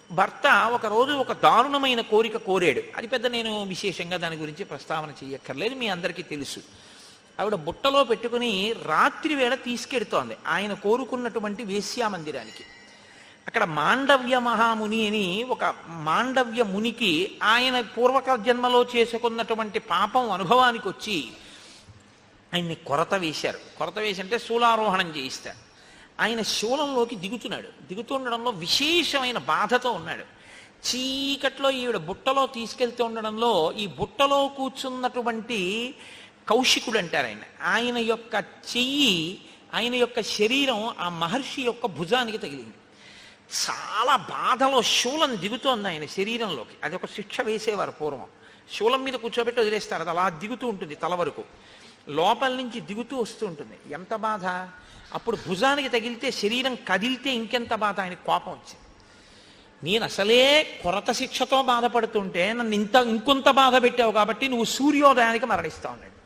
భర్త ఒకరోజు ఒక దారుణమైన కోరిక కోరాడు. అది పెద్ద నేను విశేషంగా దాని గురించి ప్రస్తావన చేయక్కర్లేదు, మీ అందరికీ తెలుసు. ఆవిడ బుట్టలో పెట్టుకుని రాత్రి వేళ తీసుకెడుతోంది ఆయన కోరుకున్నటువంటి వేశ్యామందిరానికి. అక్కడ మాండవ్య మహాముని అని ఒక మాండవ్య మునికి ఆయన పూర్వక జన్మలో చేసుకున్నటువంటి పాపం అనుభవానికి వచ్చి ఆయన్ని కొరత వేశారు. కొరత వేసి అంటే శూలారోహణం చేయిస్తారు. ఆయన శూలంలోకి దిగుతున్నాడు. దిగుతుండడంలో విశేషమైన బాధతో ఉన్నాడు. చీకట్లో ఈవిడ బుట్టలో తీసుకెళ్తూ ఉండడంలో ఈ బుట్టలో కూర్చున్నటువంటి కౌశికుడు అంటారు ఆయన, ఆయన యొక్క చెయ్యి, ఆయన యొక్క శరీరం ఆ మహర్షి యొక్క భుజానికి తగిలింది. చాలా బాధలో శూలం దిగుతోంది ఆయన శరీరంలోకి. అది ఒక శిక్ష వేసేవారు పూర్వం. శూలం మీద కూర్చోబెట్టి వదిలేస్తారు, అది అలా దిగుతూ ఉంటుంది తల వరకు, లోపల నుంచి దిగుతూ వస్తూ ఉంటుంది. ఎంత బాధ! అప్పుడు భుజానికి తగిలితే శరీరం కదిలితే ఇంకెంత బాధ! ఆయనకి కోపం వచ్చింది. నేను అసలే కొరత శిక్షతో బాధపడుతుంటే నన్ను ఇంకొంత బాధ పెట్టావు కాబట్టి నువ్వు సూర్యోదయానికి మరణిస్తావు అన్నాడు.